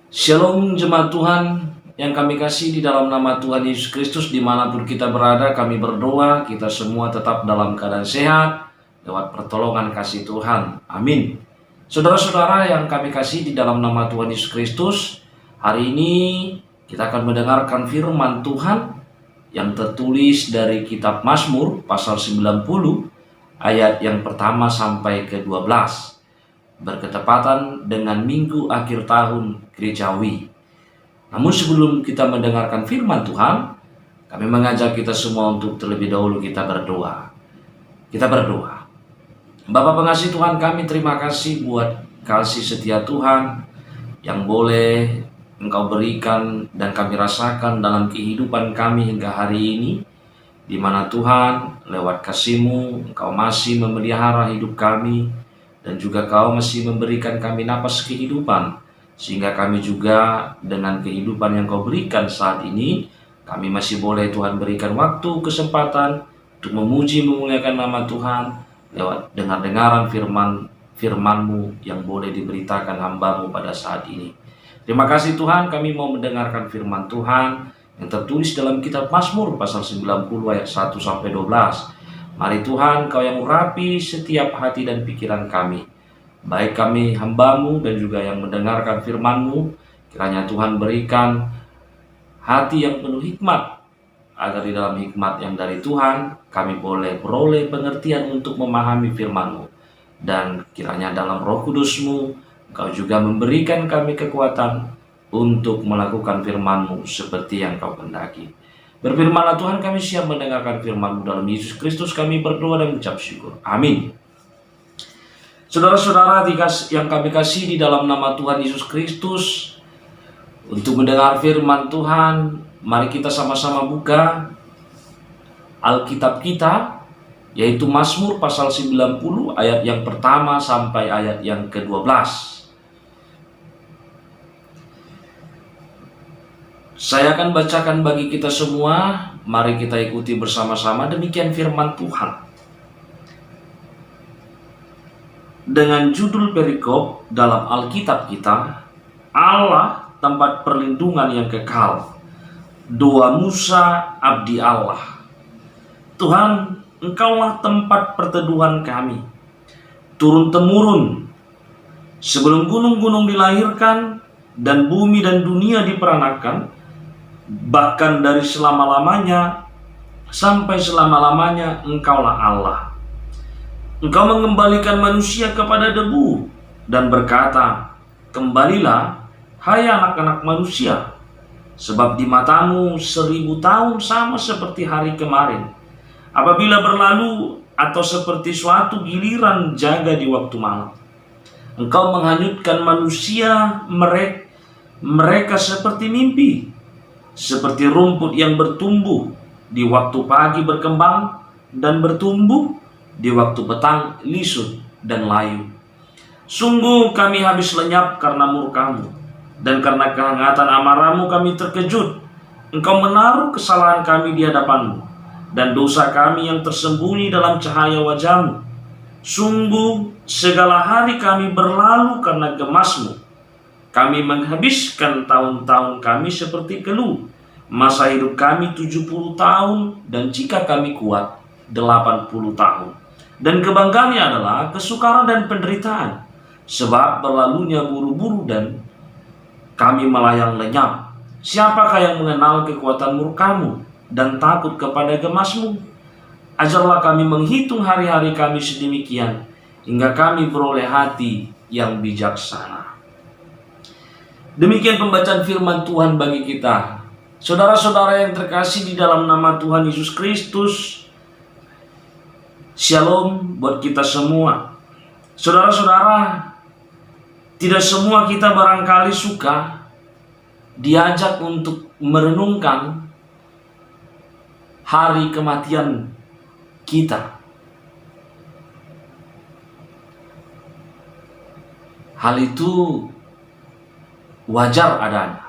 Shalom jemaat Tuhan yang kami kasih di dalam nama Tuhan Yesus Kristus. Dimanapun kita berada, kami berdoa kita semua tetap dalam keadaan sehat lewat pertolongan kasih Tuhan. Amin. Saudara-saudara yang kami kasih di dalam nama Tuhan Yesus Kristus, hari ini kita akan mendengarkan firman Tuhan yang tertulis dari kitab Mazmur pasal 90 ayat yang pertama sampai ke-12. Berketepatan dengan minggu akhir tahun gerejawi. Namun sebelum kita mendengarkan firman Tuhan, kami mengajak kita semua untuk terlebih dahulu kita berdoa. Kita berdoa. Bapa pengasih Tuhan, kami terima kasih buat kasih setia Tuhan yang boleh Engkau berikan dan kami rasakan dalam kehidupan kami hingga hari ini, di mana Tuhan lewat kasih-Mu Engkau masih memelihara hidup kami, dan juga Kau masih memberikan kami napas kehidupan, sehingga kami juga dengan kehidupan yang Kau berikan saat ini, kami masih boleh Tuhan berikan waktu, kesempatan untuk memuji, memuliakan nama Tuhan lewat dengar-dengaran firman-Mu yang boleh diberitakan hamba-Mu pada saat ini. Terima kasih Tuhan, kami mau mendengarkan firman Tuhan yang tertulis dalam kitab Mazmur pasal 90 ayat 1-12. Mari Tuhan, Kau yang urapi setiap hati dan pikiran kami, baik kami hamba-Mu dan juga yang mendengarkan firman-Mu. Kiranya Tuhan berikan hati yang penuh hikmat, agar di dalam hikmat yang dari Tuhan kami boleh beroleh pengertian untuk memahami firman-Mu. Dan kiranya dalam Roh Kudus-Mu Engkau juga memberikan kami kekuatan untuk melakukan firman-Mu seperti yang Kau kehendaki. Berfirmanlah Tuhan, kami siap mendengarkan firman-Mu. Dalam Yesus Kristus kami berdoa dan mengucap syukur. Amin. Saudara-saudara yang kami kasih di dalam nama Tuhan Yesus Kristus, untuk mendengar firman Tuhan, mari kita sama-sama buka Alkitab kita, yaitu Mazmur pasal 90 ayat yang pertama sampai ayat yang ke-12. Saya akan bacakan bagi kita semua, mari kita ikuti bersama-sama. Demikian firman Tuhan. Dengan judul perikop dalam Alkitab kita, Allah tempat perlindungan yang kekal. Doa Musa, abdi Allah. Tuhan, Engkaulah tempat perteduhan kami, turun-temurun. Sebelum gunung-gunung dilahirkan dan bumi dan dunia diperanakan, bahkan dari selama-lamanya sampai selama-lamanya Engkaulah Allah. Engkau mengembalikan manusia kepada debu dan berkata, kembalilah, hai anak-anak manusia, sebab di matamu 1000 tahun sama seperti hari kemarin, apabila berlalu, atau seperti suatu giliran jaga di waktu malam. Engkau menghanyutkan manusia, mereka seperti mimpi, seperti rumput yang bertumbuh di waktu pagi berkembang dan bertumbuh di waktu petang lisut dan layu. Sungguh kami habis lenyap karena murka-Mu, dan karena kehangatan amarah-Mu kami terkejut. Engkau menaruh kesalahan kami di hadapan-Mu, dan dosa kami yang tersembunyi dalam cahaya wajah-Mu. Sungguh segala hari kami berlalu karena gemas-Mu. Kami menghabiskan tahun-tahun kami seperti keluh. Masa hidup kami 70 tahun, dan jika kami kuat 80 tahun. Dan kebanggaannya adalah kesukaran dan penderitaan, sebab berlalunya buru-buru dan kami melayang lenyap. Siapakah yang mengenal kekuatan murka-Mu dan takut kepada gemas-Mu? Ajarlah kami menghitung hari-hari kami sedemikian, hingga kami beroleh hati yang bijaksana. Demikian pembacaan firman Tuhan bagi kita. Saudara-saudara yang terkasih di dalam nama Tuhan Yesus Kristus, shalom buat kita semua. Saudara-saudara, tidak semua kita barangkali suka diajak untuk merenungkan hari kematian kita. Hal itu wajar adanya.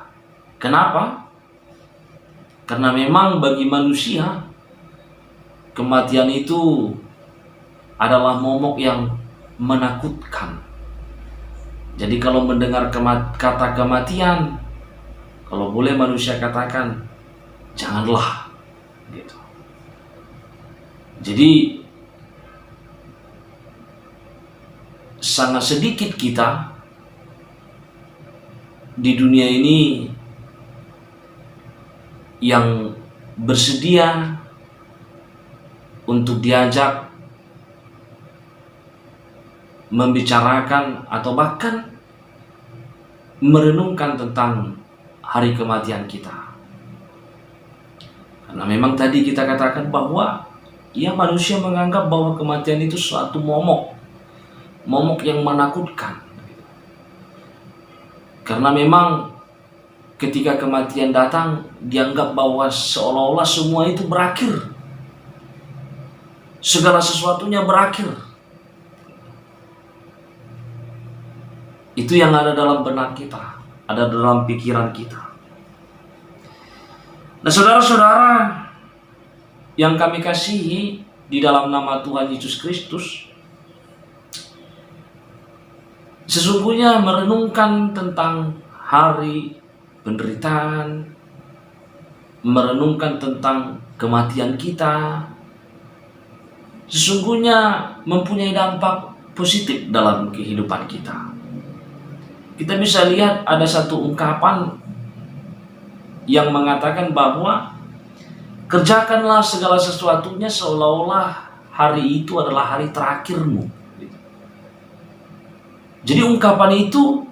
Kenapa? Karena memang bagi manusia, kematian itu adalah momok yang menakutkan. Jadi kalau mendengar kata kematian, kalau boleh manusia katakan, janganlah gitu. Jadi sangat sedikit kita di dunia ini yang bersedia untuk diajak membicarakan atau bahkan merenungkan tentang hari kematian kita. Karena memang tadi kita katakan bahwa ya manusia menganggap bahwa kematian itu suatu momok yang menakutkan. Karena memang ketika kematian datang, dianggap bahwa seolah-olah semua itu berakhir. Segala sesuatunya berakhir. Itu yang ada dalam benak kita, ada dalam pikiran kita. Nah, saudara-saudara yang kami kasihi di dalam nama Tuhan Yesus Kristus, sesungguhnya merenungkan tentang hari penderitaan, merenungkan tentang kematian kita, sesungguhnya mempunyai dampak positif dalam kehidupan kita. Kita bisa lihat ada satu ungkapan yang mengatakan bahwa kerjakanlah segala sesuatunya seolah-olah hari itu adalah hari terakhirmu. Jadi ungkapan itu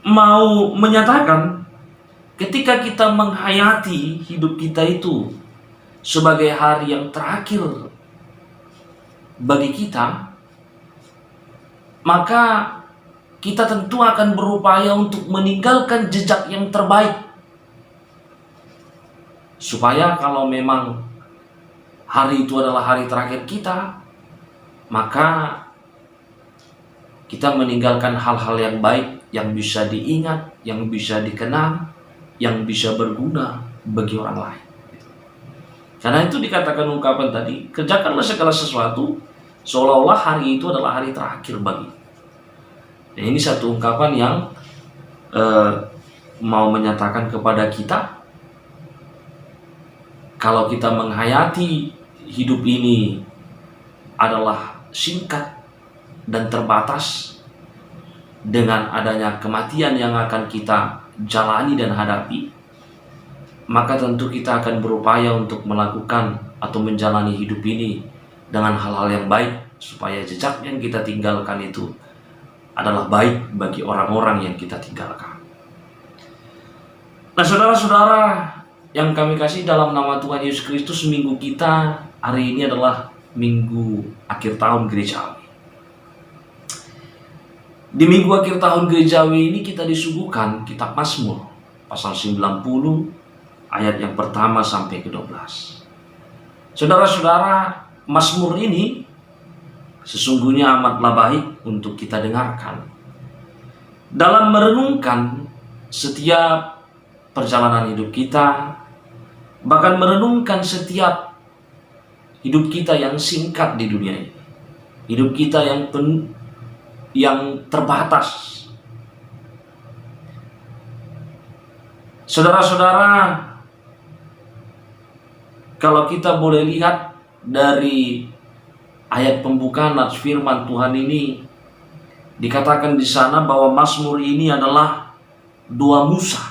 mau menyatakan ketika kita menghayati hidup kita itu sebagai hari yang terakhir bagi kita, maka kita tentu akan berupaya untuk meninggalkan jejak yang terbaik. Supaya kalau memang hari itu adalah hari terakhir kita, maka kita meninggalkan hal-hal yang baik, yang bisa diingat, yang bisa dikenang, yang bisa berguna bagi orang lain. Karena itu dikatakan ungkapan tadi, kerjakanlah segala sesuatu seolah-olah hari itu adalah hari terakhir bagi. Nah, ini satu ungkapan yang mau menyatakan kepada kita, kalau kita menghayati hidup ini adalah singkat dan terbatas, dengan adanya kematian yang akan kita jalani dan hadapi, maka tentu kita akan berupaya untuk melakukan atau menjalani hidup ini dengan hal-hal yang baik, supaya jejak yang kita tinggalkan itu adalah baik bagi orang-orang yang kita tinggalkan. Nah, saudara-saudara yang kami kasih dalam nama Tuhan Yesus Kristus, minggu kita hari ini adalah minggu akhir tahun gerejawi. Di minggu akhir tahun gerejawi ini kita disuguhkan kitab Mazmur pasal 90 ayat yang pertama sampai ke-12. Saudara-saudara, Mazmur ini sesungguhnya amatlah baik untuk kita dengarkan dalam merenungkan setiap perjalanan hidup kita, bahkan merenungkan setiap hidup kita yang singkat di dunia ini, hidup kita yang terbatas. Saudara-saudara, kalau kita boleh lihat dari ayat pembukaan firman Tuhan ini, dikatakan di sana bahwa Mazmur ini adalah doa Musa,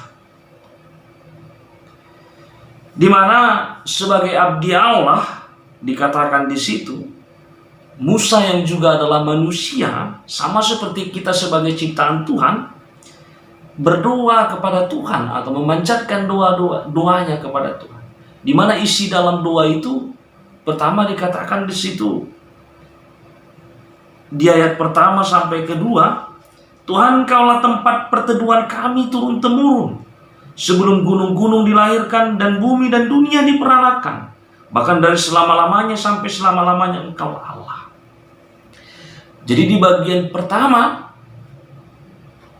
di mana sebagai abdi Allah dikatakan di situ, Musa yang juga adalah manusia, sama seperti kita sebagai ciptaan Tuhan, berdoa kepada Tuhan atau memanjatkan doanya kepada Tuhan. Di mana isi dalam doa itu, pertama dikatakan di situ, di ayat pertama sampai kedua, Tuhan, Kaulah tempat perteduhan kami turun-temurun, sebelum gunung-gunung dilahirkan dan bumi dan dunia diperanakan, bahkan dari selama-lamanya sampai selama-lamanya Engkau Allah. Jadi di bagian pertama,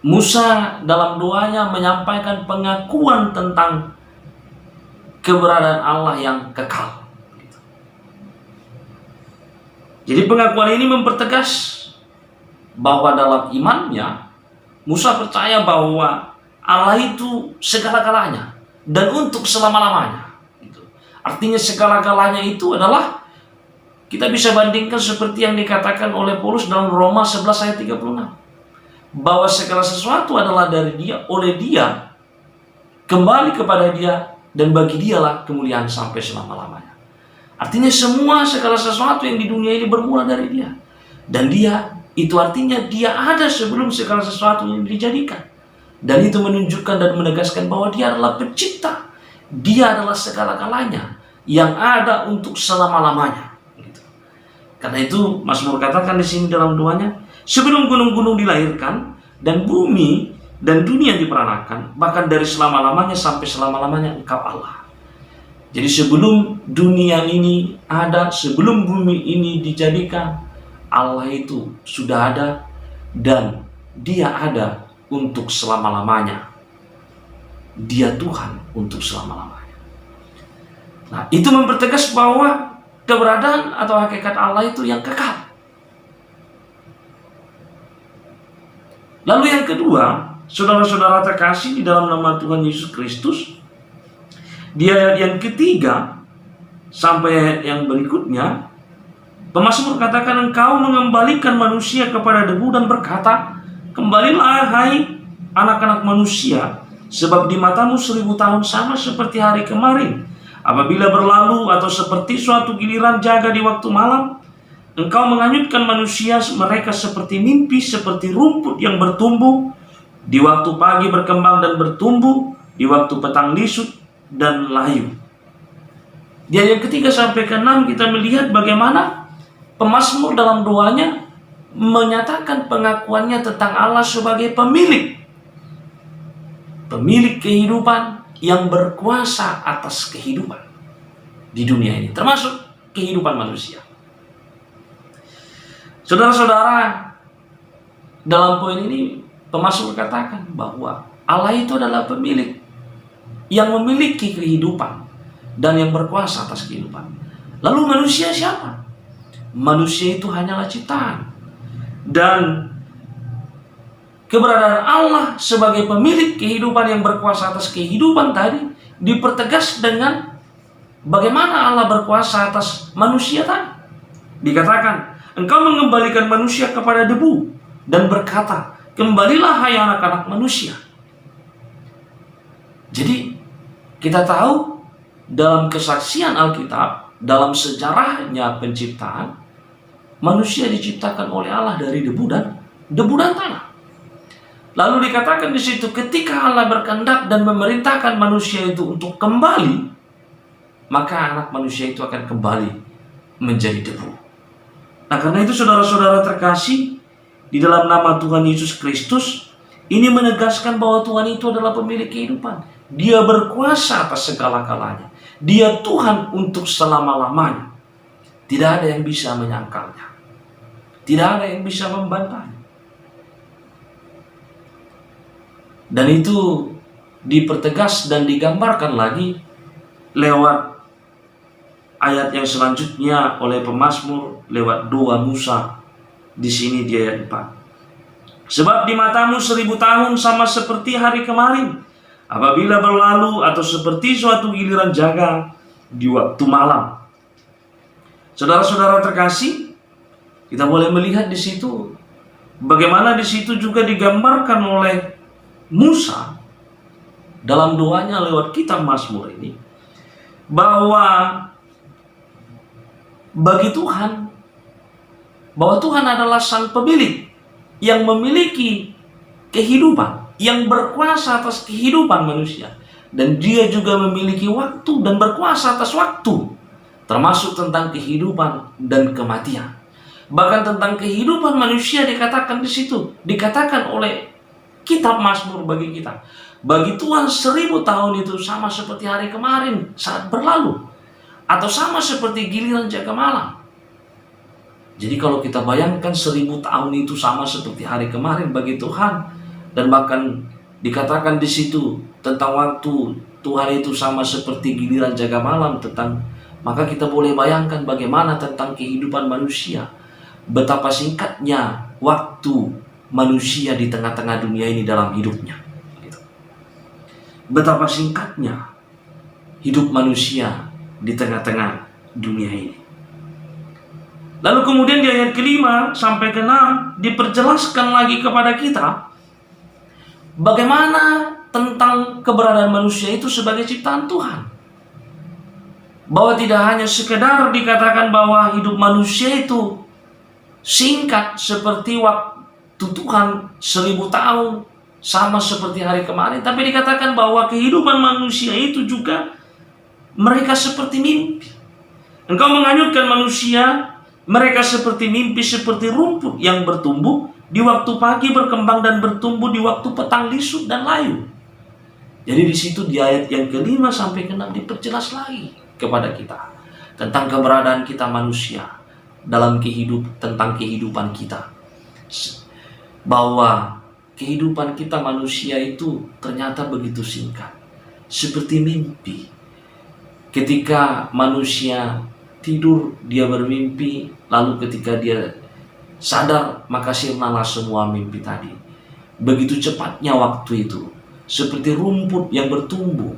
Musa dalam doanya menyampaikan pengakuan tentang keberadaan Allah yang kekal. Jadi pengakuan ini mempertegas bahwa dalam imannya Musa percaya bahwa Allah itu segala-galanya dan untuk selama-lamanya. Gitu. Artinya segala-galanya itu adalah kita bisa bandingkan seperti yang dikatakan oleh Paulus dalam Roma 11 ayat 36. Bahwa segala sesuatu adalah dari Dia, oleh Dia, kembali kepada Dia, dan bagi Dialah kemuliaan sampai selama-lamanya. Artinya segala sesuatu yang di dunia ini bermula dari Dia. Dan Dia, itu artinya Dia ada sebelum segala sesuatu yang dijadikan. Dan itu menunjukkan dan menegaskan bahwa Dia adalah pencipta. Dia adalah segala-galanya yang ada untuk selama-lamanya. Gitu. Karena itu Mazmur katakan di sini dalam doanya, sebelum gunung-gunung dilahirkan dan bumi dan dunia diperanakan, bahkan dari selama-lamanya sampai selama-lamanya Engkau Allah. Jadi sebelum dunia ini ada, sebelum bumi ini dijadikan, Allah itu sudah ada dan Dia ada untuk selama-lamanya. Dia Tuhan untuk selama-lamanya. Nah, itu mempertegas bahwa keberadaan atau hakikat Allah itu yang kekal. Lalu yang kedua, saudara-saudara terkasih di dalam nama Tuhan Yesus Kristus, di ayat yang ketiga sampai ayat yang berikutnya, pemazmur katakan, Engkau mengembalikan manusia kepada debu dan berkata, kembalilah hai anak-anak manusia, sebab di matamu 1000 tahun sama seperti hari kemarin, apabila berlalu, atau seperti suatu giliran jaga di waktu malam. Engkau menganyutkan manusia mereka seperti mimpi, seperti rumput yang bertumbuh, di waktu pagi berkembang dan bertumbuh, di waktu petang lisut dan layu. Di ayat ketiga sampai ke-6 kita melihat bagaimana pemazmur dalam doanya menyatakan pengakuannya tentang Allah sebagai pemilik kehidupan yang berkuasa atas kehidupan di dunia ini, termasuk kehidupan manusia. Saudara-saudara, dalam poin ini pemazmur katakan bahwa Allah itu adalah pemilik yang memiliki kehidupan dan yang berkuasa atas kehidupan. Lalu manusia siapa? Manusia itu hanyalah ciptaan. Dan keberadaan Allah sebagai pemilik kehidupan yang berkuasa atas kehidupan tadi dipertegas dengan bagaimana Allah berkuasa atas manusia tadi. Dikatakan, Engkau mengembalikan manusia kepada debu dan berkata, kembalilah hai anak-anak manusia. Jadi kita tahu dalam kesaksian Alkitab, dalam sejarahnya penciptaan, manusia diciptakan oleh Allah dari debu dan tanah. Lalu dikatakan di situ, ketika Allah berkehendak dan memerintahkan manusia itu untuk kembali, maka anak manusia itu akan kembali menjadi debu. Nah, karena itu saudara-saudara terkasih, di dalam nama Tuhan Yesus Kristus, ini menegaskan bahwa Tuhan itu adalah pemilik kehidupan. Dia berkuasa atas segala-galanya. Dia Tuhan untuk selama-lamanya. Tidak ada yang bisa menyangkalnya. Tidak ada yang bisa membantahnya. Dan itu dipertegas dan digambarkan lagi lewat ayat yang selanjutnya oleh pemazmur, lewat doa Musa di sini di ayat 4. Sebab di matamu 1000 tahun sama seperti hari kemarin, apabila berlalu, atau seperti suatu giliran jaga di waktu malam. Saudara-saudara terkasih, kita boleh melihat di situ bagaimana di situ juga digambarkan oleh Musa dalam doanya lewat kitab Mazmur ini, bahwa bagi Tuhan, bahwa Tuhan adalah sang pemilik yang memiliki kehidupan, yang berkuasa atas kehidupan manusia, dan Dia juga memiliki waktu dan berkuasa atas waktu, termasuk tentang kehidupan dan kematian. Bahkan tentang kehidupan manusia dikatakan di situ, dikatakan oleh kitab Mazmur bagi kita, bagi Tuhan 1000 tahun itu sama seperti hari kemarin saat berlalu, atau sama seperti giliran jaga malam. Jadi kalau kita bayangkan 1000 tahun itu sama seperti hari kemarin bagi Tuhan, dan bahkan dikatakan di situ tentang waktu Tuhan itu sama seperti giliran jaga malam, maka kita boleh bayangkan bagaimana tentang kehidupan manusia, betapa singkatnya waktu manusia di tengah-tengah dunia ini dalam hidupnya. Betapa singkatnya hidup manusia di tengah-tengah dunia ini. Lalu kemudian di ayat ke-5 sampai ke-6 diperjelaskan lagi kepada kita bagaimana tentang keberadaan manusia itu sebagai ciptaan Tuhan. Bahwa tidak hanya sekedar dikatakan bahwa hidup manusia itu singkat seperti waktu Tuhan 1000 tahun, sama seperti hari kemarin. Tapi dikatakan bahwa kehidupan manusia itu juga mereka seperti mimpi. Engkau menghanyutkan manusia, mereka seperti mimpi, seperti rumput yang bertumbuh di waktu pagi, berkembang dan bertumbuh di waktu petang, lisut dan layu. Jadi di situ di ayat yang ke-5 sampai ke-6 diperjelas lagi kepada kita tentang keberadaan kita manusia dalam tentang kehidupan kita. Bahwa kehidupan kita manusia itu ternyata begitu singkat, seperti mimpi. Ketika manusia tidur, dia bermimpi, lalu ketika dia sadar, maka sirnalah semua mimpi tadi. Begitu cepatnya waktu itu, seperti rumput yang bertumbuh.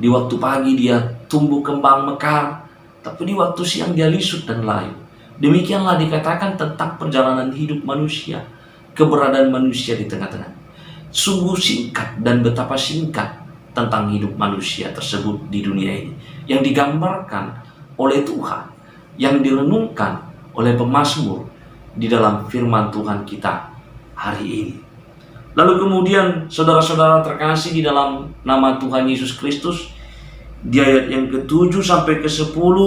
Di waktu pagi dia tumbuh kembang mekar, tapi di waktu siang dia lisut dan layu. Demikianlah dikatakan tentang perjalanan hidup manusia, keberadaan manusia di tengah-tengah. Sungguh singkat, dan betapa singkat tentang hidup manusia tersebut di dunia ini, yang digambarkan oleh Tuhan, yang direnungkan oleh pemazmur di dalam firman Tuhan kita hari ini. Lalu kemudian saudara-saudara terkasih di dalam nama Tuhan Yesus Kristus, di ayat yang ke-7 sampai ke-10,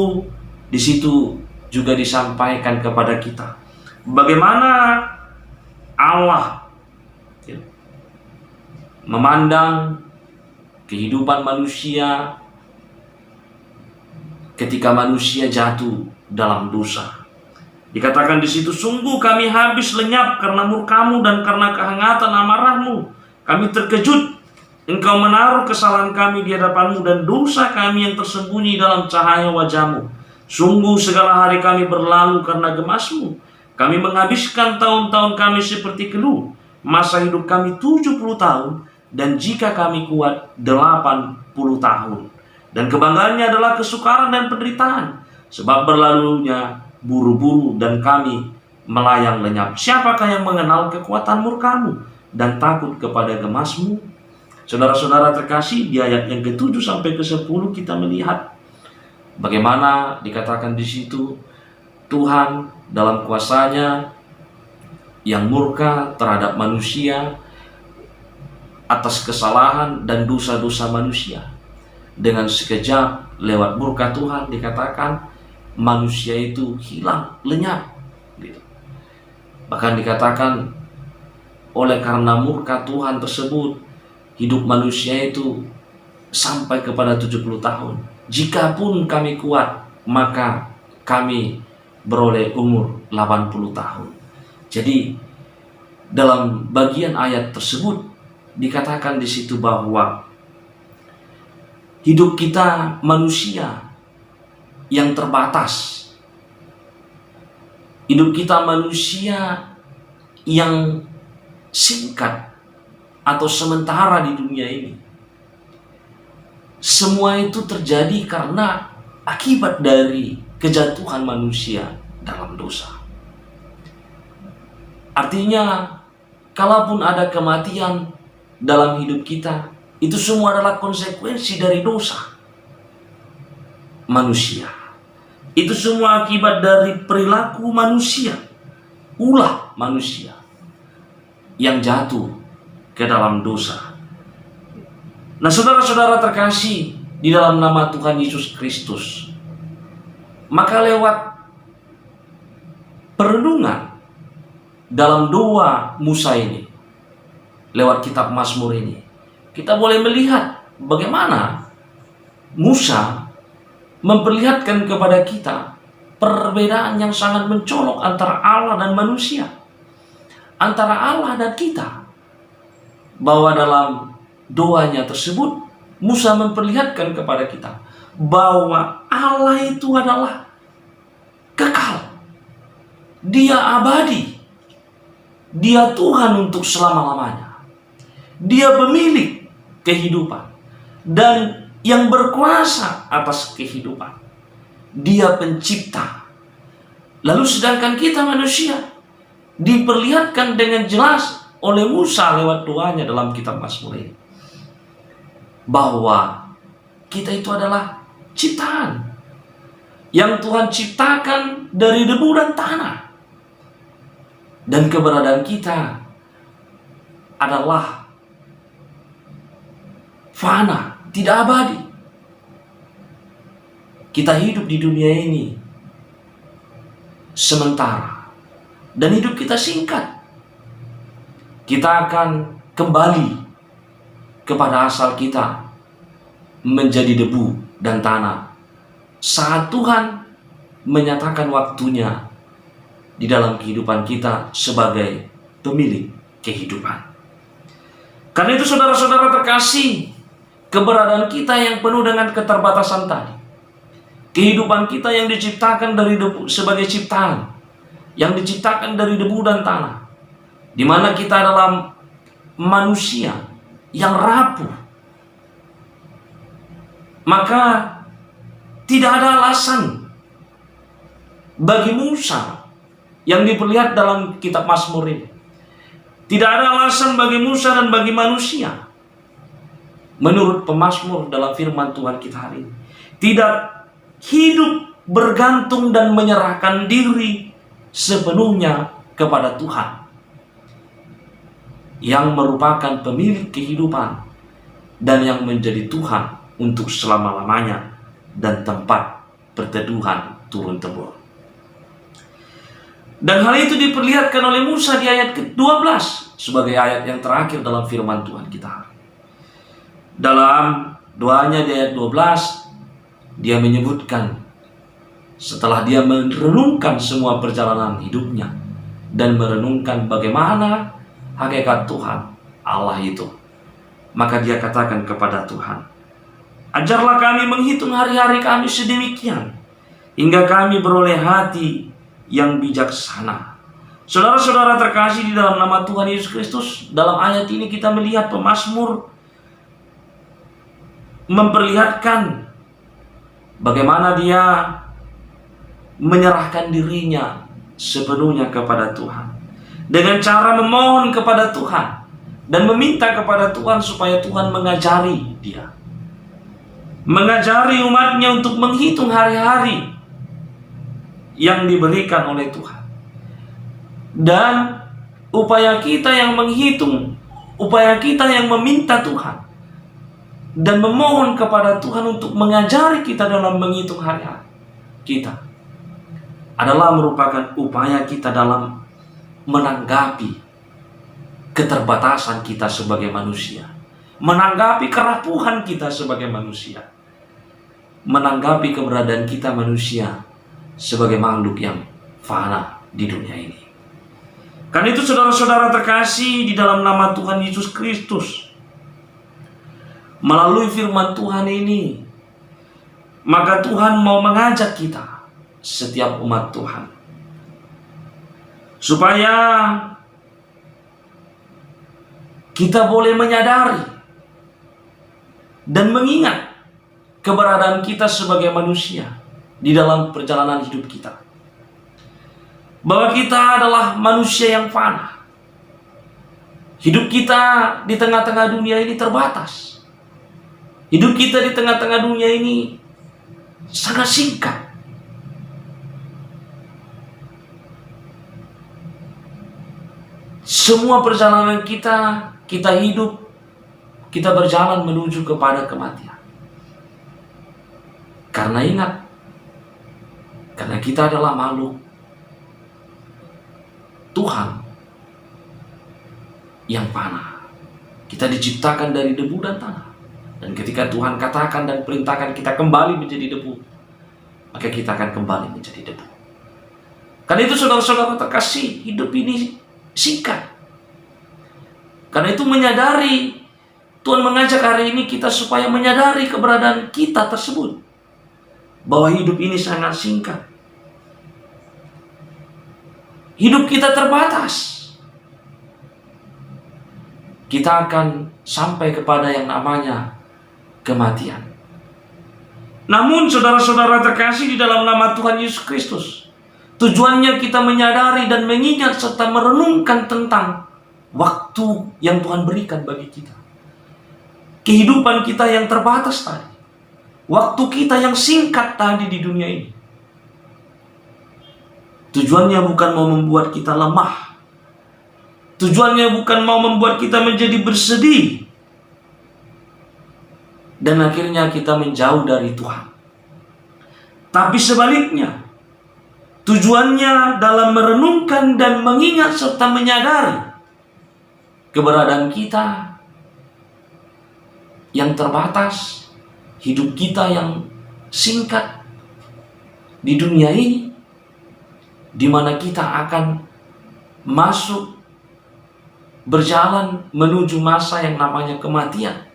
di situ juga disampaikan kepada kita bagaimana Allah memandang kehidupan manusia ketika manusia jatuh dalam dosa. Dikatakan di situ, sungguh kami habis lenyap karena murkamu dan karena kehangatan amarahmu. Kami terkejut, engkau menaruh kesalahan kami di hadapanmu dan dosa kami yang tersembunyi dalam cahaya wajahmu. Sungguh segala hari kami berlalu karena gemasmu. Kami menghabiskan tahun-tahun kami seperti keluh. Masa hidup kami 70 tahun, dan jika kami kuat 80 tahun. Dan kebanggaannya adalah kesukaran dan penderitaan, sebab berlalunya buru-buru dan kami melayang lenyap. Siapakah yang mengenal kekuatan murkamu dan takut kepada gemasmu? Saudara-saudara terkasih, di ayat yang ke-7 sampai ke-10 kita melihat bagaimana dikatakan di situ Tuhan dalam kuasanya yang murka terhadap manusia atas kesalahan dan dosa-dosa manusia. Dengan sekejap lewat murka Tuhan dikatakan manusia itu hilang, lenyap gitu. Bahkan dikatakan oleh karena murka Tuhan tersebut, hidup manusia itu sampai kepada 70 tahun. Jikapun kami kuat, maka kami beroleh umur 80 tahun. Jadi dalam bagian ayat tersebut dikatakan di situ bahwa hidup kita manusia yang terbatas, hidup kita manusia yang singkat atau sementara di dunia ini, semua itu terjadi karena akibat dari kejatuhan manusia dalam dosa. Artinya, kalaupun ada kematian dalam hidup kita, itu semua adalah konsekuensi dari dosa manusia. Itu semua akibat dari perilaku manusia, ulah manusia yang jatuh ke dalam dosa. Nah, saudara-saudara terkasih di dalam nama Tuhan Yesus Kristus, maka lewat perenungan dalam doa Musa ini, lewat kitab Mazmur ini, kita boleh melihat bagaimana Musa memperlihatkan kepada kita perbedaan yang sangat mencolok antara Allah dan manusia, antara Allah dan kita. Bahwa dalam doanya tersebut Musa memperlihatkan kepada kita bahwa Allah itu adalah kekal, Dia abadi, Dia Tuhan untuk selama-lamanya. Dia pemilik kehidupan dan yang berkuasa atas kehidupan. Dia pencipta. Lalu sedangkan kita manusia diperlihatkan dengan jelas oleh Musa lewat doanya dalam kitab Mazmur ini, bahwa kita itu adalah ciptaan yang Tuhan ciptakan dari debu dan tanah. Dan keberadaan kita adalah fana, tidak abadi. Kita hidup di dunia ini sementara, dan hidup kita singkat. Kita akan kembali kepada asal kita, menjadi debu dan tanah, saat Tuhan menyatakan waktunya di dalam kehidupan kita sebagai pemilik kehidupan. Karena itu saudara-saudara terkasih, keberadaan kita yang penuh dengan keterbatasan tadi, kehidupan kita yang diciptakan dari debu sebagai ciptaan, yang diciptakan dari debu dan tanah, di mana kita adalah manusia yang rapuh, maka tidak ada alasan bagi Musa yang diperlihat dalam kitab Mazmur ini. Tidak ada alasan bagi Musa dan bagi manusia, menurut pemazmur dalam firman Tuhan kita hari ini, tidak hidup bergantung dan menyerahkan diri sepenuhnya kepada Tuhan, yang merupakan pemilik kehidupan dan yang menjadi Tuhan untuk selama-lamanya dan tempat perteduhan turun-temurun. Dan hal itu diperlihatkan oleh Musa di ayat ke-12 sebagai ayat yang terakhir dalam firman Tuhan kita. Dalam doanya di ayat 12, dia menyebutkan setelah dia merenungkan semua perjalanan hidupnya dan merenungkan bagaimana hakikat Tuhan Allah itu, maka dia katakan kepada Tuhan, ajarlah kami menghitung hari-hari kami sedemikian, hingga kami beroleh hati yang bijaksana. Saudara-saudara terkasih di dalam nama Tuhan Yesus Kristus, dalam ayat ini kita melihat pemazmur memperlihatkan bagaimana dia menyerahkan dirinya sepenuhnya kepada Tuhan, dengan cara memohon kepada Tuhan dan meminta kepada Tuhan supaya Tuhan mengajari dia, mengajari umatnya untuk menghitung hari-hari yang diberikan oleh Tuhan. Dan upaya kita yang menghitung, upaya kita yang meminta Tuhan dan memohon kepada Tuhan untuk mengajari kita dalam menghitung hari-hari kita, adalah merupakan upaya kita dalam menanggapi keterbatasan kita sebagai manusia, menanggapi kerapuhan kita sebagai manusia, menanggapi keberadaan kita manusia sebagai makhluk yang fana di dunia ini. Karena itu saudara-saudara terkasih di dalam nama Tuhan Yesus Kristus, melalui firman Tuhan ini, maka Tuhan mau mengajak kita, setiap umat Tuhan, supaya kita boleh menyadari dan mengingat keberadaan kita sebagai manusia di dalam perjalanan hidup kita, bahwa kita adalah manusia yang fana. Hidup kita di tengah-tengah dunia ini terbatas. Hidup kita di tengah-tengah dunia ini sangat singkat. Semua perjalanan kita hidup, kita berjalan menuju kepada kematian. Karena ingat, karena kita adalah makhluk Tuhan yang fana. Kita diciptakan dari debu dan tanah. Dan ketika Tuhan katakan dan perintahkan kita kembali menjadi debu, maka kita akan kembali menjadi debu. Karena itu saudara-saudara terkasih, hidup ini singkat. Karena itu menyadari, Tuhan mengajak hari ini kita supaya menyadari keberadaan kita tersebut, bahwa hidup ini sangat singkat. Hidup kita terbatas. kita akan sampai kepada yang namanya kematian. Namun saudara-saudara terkasih di dalam nama Tuhan Yesus Kristus, tujuannya kita menyadari dan mengingat serta merenungkan tentang waktu yang Tuhan berikan bagi kita. Kehidupan kita yang terbatas tadi. Waktu kita yang singkat tadi di dunia ini. Tujuannya bukan mau membuat kita lemah. Tujuannya bukan mau membuat kita menjadi bersedih. Dan akhirnya kita menjauh dari Tuhan. Tapi sebaliknya, tujuannya dalam merenungkan dan mengingat serta menyadari keberadaan kita yang terbatas, hidup kita yang singkat di dunia ini, di mana kita akan masuk berjalan menuju masa yang namanya kematian.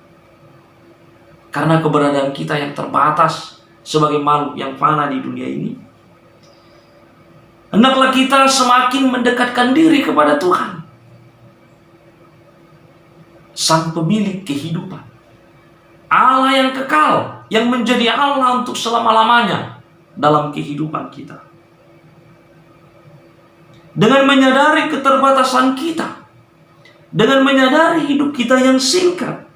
Karena keberadaan kita yang terbatas sebagai makhluk yang fana di dunia ini, hendaklah kita semakin mendekatkan diri kepada Tuhan, Sang Pemilik kehidupan, Allah yang kekal, yang menjadi Allah untuk selama-lamanya dalam kehidupan kita. Dengan menyadari keterbatasan kita, dengan menyadari hidup kita yang singkat,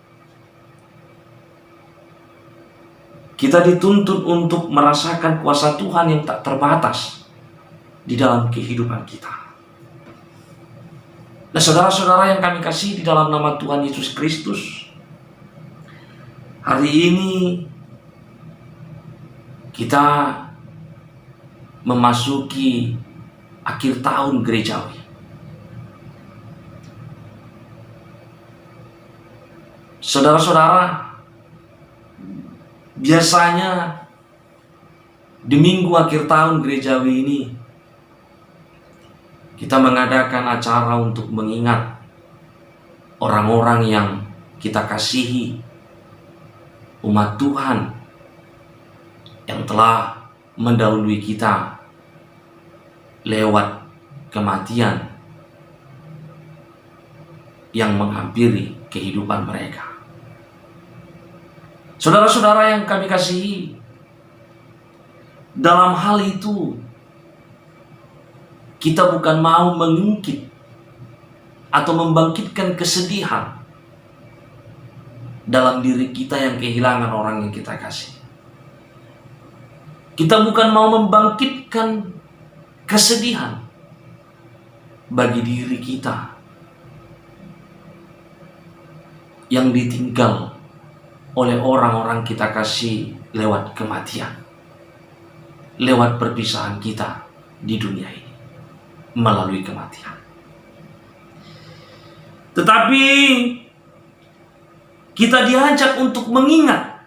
kita dituntut untuk merasakan kuasa Tuhan yang tak terbatas di dalam kehidupan kita. Nah, saudara-saudara yang kami kasih di dalam nama Tuhan Yesus Kristus, hari ini kita memasuki akhir tahun gerejawi. Saudara-saudara, biasanya di minggu akhir tahun gerejawi ini kita mengadakan acara untuk mengingat orang-orang yang kita kasihi, umat Tuhan yang telah mendahului kita lewat kematian yang menghampiri kehidupan mereka. Saudara-saudara yang kami kasihi, dalam hal itu kita bukan mau mengungkit atau membangkitkan kesedihan dalam diri kita yang kehilangan orang yang kita kasih. Kita bukan mau membangkitkan kesedihan bagi diri kita yang ditinggal oleh orang-orang kita kasih lewat kematian, lewat perpisahan kita di dunia ini melalui kematian. Tetapi kita diajak untuk mengingat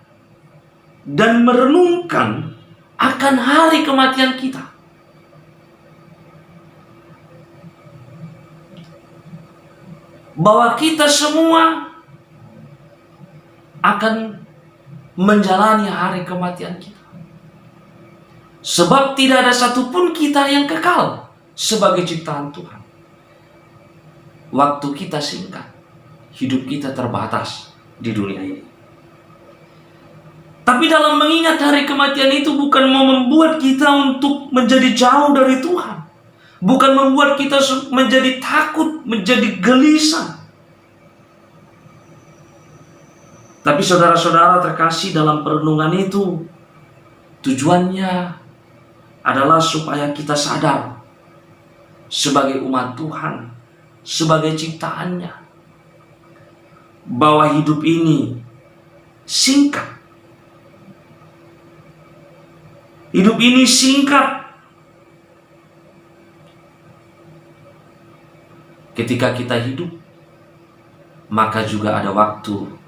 dan merenungkan akan hari kematian kita. Bahwa kita semua akan menjalani hari kematian kita. Sebab tidak ada satupun kita yang kekal sebagai ciptaan Tuhan. Waktu kita singkat, hidup kita terbatas di dunia ini. Tapi dalam mengingat hari kematian itu bukan mau membuat kita untuk menjadi jauh dari Tuhan. Bukan membuat kita menjadi takut, menjadi gelisah. Tapi saudara-saudara terkasih, dalam perenungan itu tujuannya adalah supaya kita sadar sebagai umat Tuhan, sebagai ciptaannya, bahwa hidup ini singkat. Hidup ini singkat. Ketika kita hidup, maka juga ada waktu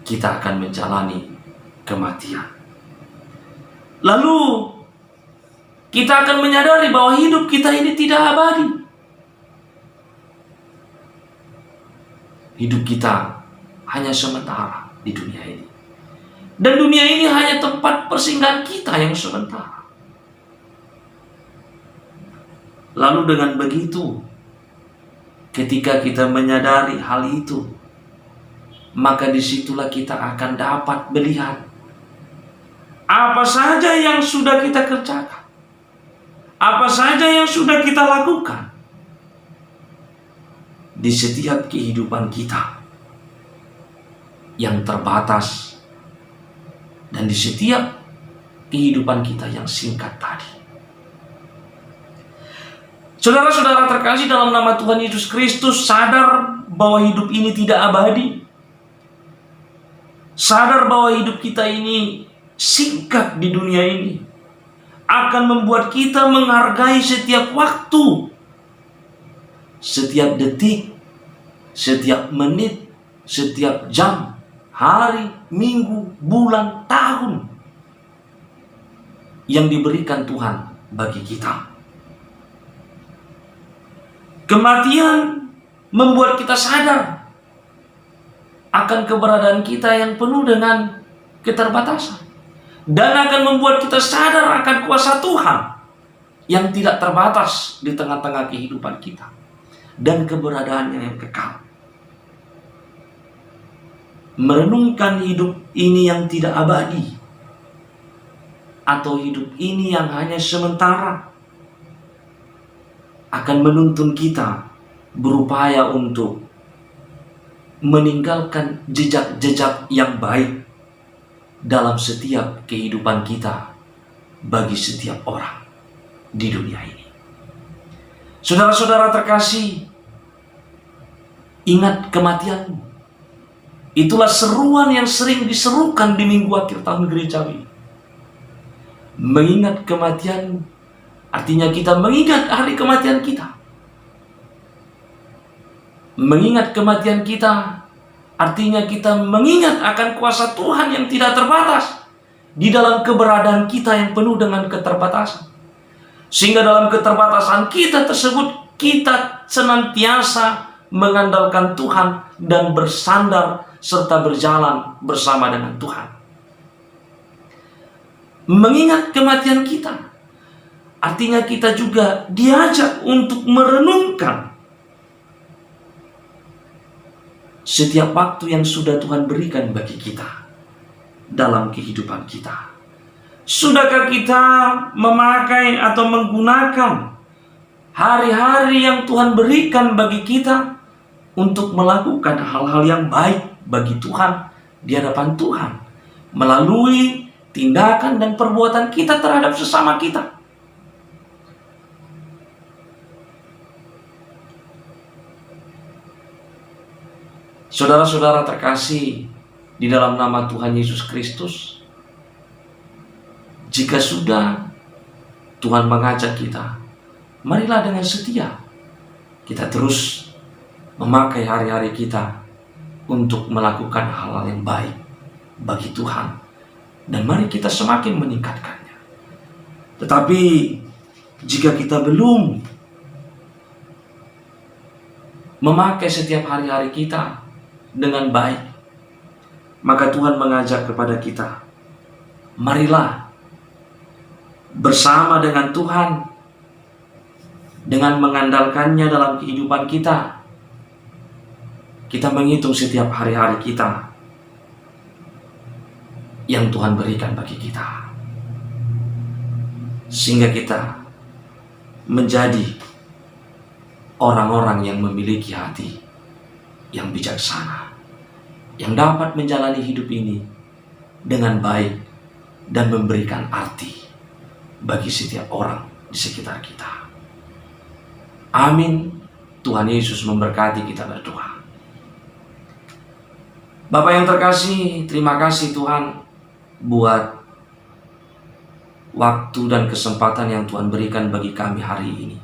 kita akan menjalani kematian. Lalu kita akan menyadari bahwa hidup kita ini tidak abadi. Hidup kita hanya sementara di dunia ini. Dan dunia ini hanya tempat persinggahan kita yang sementara. Lalu dengan begitu, Ketika kita menyadari hal itu, maka disitulah kita akan dapat melihat apa saja yang sudah kita kerjakan, apa saja yang sudah kita lakukan di setiap kehidupan kita yang terbatas dan di setiap kehidupan kita yang singkat tadi. Saudara-saudara terkasih dalam nama Tuhan Yesus Kristus, sadar bahwa hidup ini tidak abadi. Sadar bahwa hidup kita ini singkat di dunia ini. Akan membuat kita menghargai setiap waktu, setiap detik, setiap menit, setiap jam, hari, minggu, bulan, tahun yang diberikan Tuhan bagi kita. Kematian membuat kita sadar akan keberadaan kita yang penuh dengan keterbatasan, dan akan membuat kita sadar akan kuasa Tuhan yang tidak terbatas di tengah-tengah kehidupan kita dan keberadaannya yang kekal. Merenungkan hidup ini yang tidak abadi atau hidup ini yang hanya sementara akan menuntun kita berupaya untuk meninggalkan jejak-jejak yang baik dalam setiap kehidupan kita bagi setiap orang di dunia ini. Saudara-saudara terkasih, ingat kematianmu. Itulah seruan yang sering diserukan di minggu akhir tahun gerejawi. Mengingat kematianmu artinya kita mengingat hari kematian kita. Mengingat kematian kita artinya kita mengingat akan kuasa Tuhan yang tidak terbatas di dalam keberadaan kita yang penuh dengan keterbatasan. Sehingga dalam keterbatasan kita tersebut, kita senantiasa mengandalkan Tuhan dan bersandar serta berjalan bersama dengan Tuhan. Mengingat kematian kita artinya kita juga diajak untuk merenungkan setiap waktu yang sudah Tuhan berikan bagi kita dalam kehidupan kita. Sudahkah kita memakai atau menggunakan hari-hari yang Tuhan berikan bagi kita untuk melakukan hal-hal yang baik bagi Tuhan di hadapan Tuhan melalui tindakan dan perbuatan kita terhadap sesama kita? Saudara-saudara terkasih di dalam nama Tuhan Yesus Kristus, jika sudah Tuhan mengajak kita, marilah dengan setia kita terus memakai hari-hari kita untuk melakukan hal-hal yang baik bagi Tuhan, dan mari kita semakin meningkatkannya. Tetapi jika kita belum memakai setiap hari-hari kita dengan baik, maka Tuhan mengajak kepada kita, marilah bersama dengan Tuhan, dengan mengandalkannya dalam kehidupan kita, kita menghitung setiap hari-hari kita yang Tuhan berikan bagi kita, sehingga kita menjadi orang-orang yang memiliki hati yang bijaksana, yang dapat menjalani hidup ini dengan baik dan memberikan arti bagi setiap orang di sekitar kita. Amin. Tuhan Yesus memberkati kita berdoa. Bapak yang terkasih, terima kasih Tuhan buat waktu dan kesempatan yang Tuhan berikan bagi kami hari ini,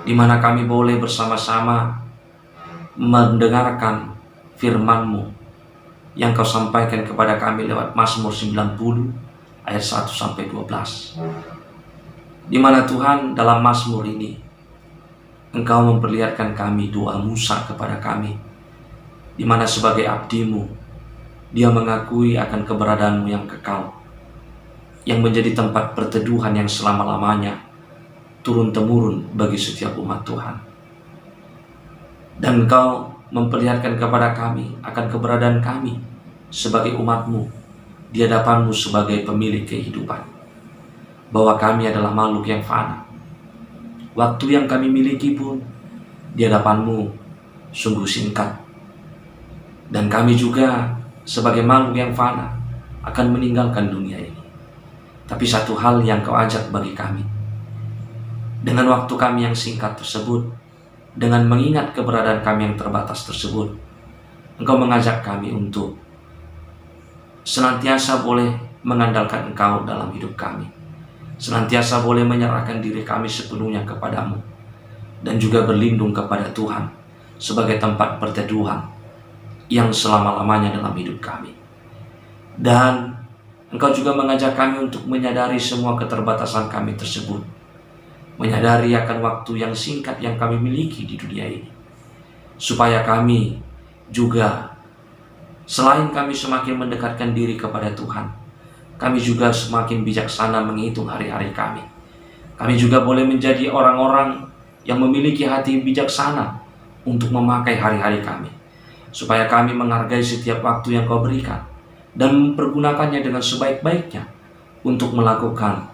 di mana kami boleh bersama-sama mendengarkan firman-Mu yang Kau sampaikan kepada kami lewat Mazmur 90 ayat 1-12, di mana Tuhan dalam Mazmur ini Engkau memperlihatkan kami doa Musa kepada kami, di mana sebagai abdi-Mu dia mengakui akan keberadaan-Mu yang kekal, yang menjadi tempat perteduhan yang selama-lamanya turun-temurun bagi setiap umat Tuhan. Dan Engkau memperlihatkan kepada kami akan keberadaan kami sebagai umat-Mu di hadapan-Mu sebagai pemilik kehidupan, bahwa kami adalah makhluk yang fana. Waktu yang kami miliki pun di hadapan-Mu sungguh singkat, dan kami juga sebagai makhluk yang fana akan meninggalkan dunia ini. Tapi satu hal yang Kau ajak bagi kami, dengan waktu kami yang singkat tersebut, dengan mengingat keberadaan kami yang terbatas tersebut, Engkau mengajak kami untuk senantiasa boleh mengandalkan Engkau dalam hidup kami, senantiasa boleh menyerahkan diri kami sepenuhnya kepadamu, dan juga berlindung kepada Tuhan sebagai tempat perteduhan yang selama-lamanya dalam hidup kami. Dan Engkau juga mengajak kami untuk menyadari semua keterbatasan kami tersebut, menyadari akan waktu yang singkat yang kami miliki di dunia ini, supaya kami juga, selain kami semakin mendekatkan diri kepada Tuhan, kami juga semakin bijaksana menghitung hari-hari kami. Kami juga boleh menjadi orang-orang yang memiliki hati bijaksana untuk memakai hari-hari kami, supaya kami menghargai setiap waktu yang Kau berikan dan mempergunakannya dengan sebaik-baiknya untuk melakukan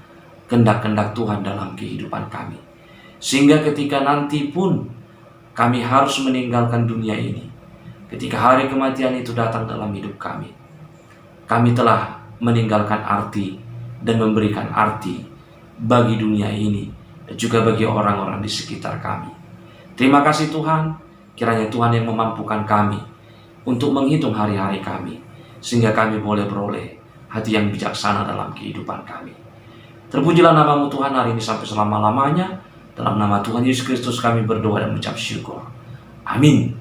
kehendak-kehendak Tuhan dalam kehidupan kami. Sehingga ketika nanti pun kami harus meninggalkan dunia ini, ketika hari kematian itu datang dalam hidup kami, kami telah meninggalkan arti dan memberikan arti bagi dunia ini dan juga bagi orang-orang di sekitar kami. Terima kasih Tuhan, kiranya Tuhan yang memampukan kami untuk menghitung hari-hari kami, sehingga kami boleh beroleh hati yang bijaksana dalam kehidupan kami. Terpujilah nama-Mu Tuhan hari ini sampai selama-lamanya. Dalam nama Tuhan Yesus Kristus kami berdoa dan mengucap syukur. Amin.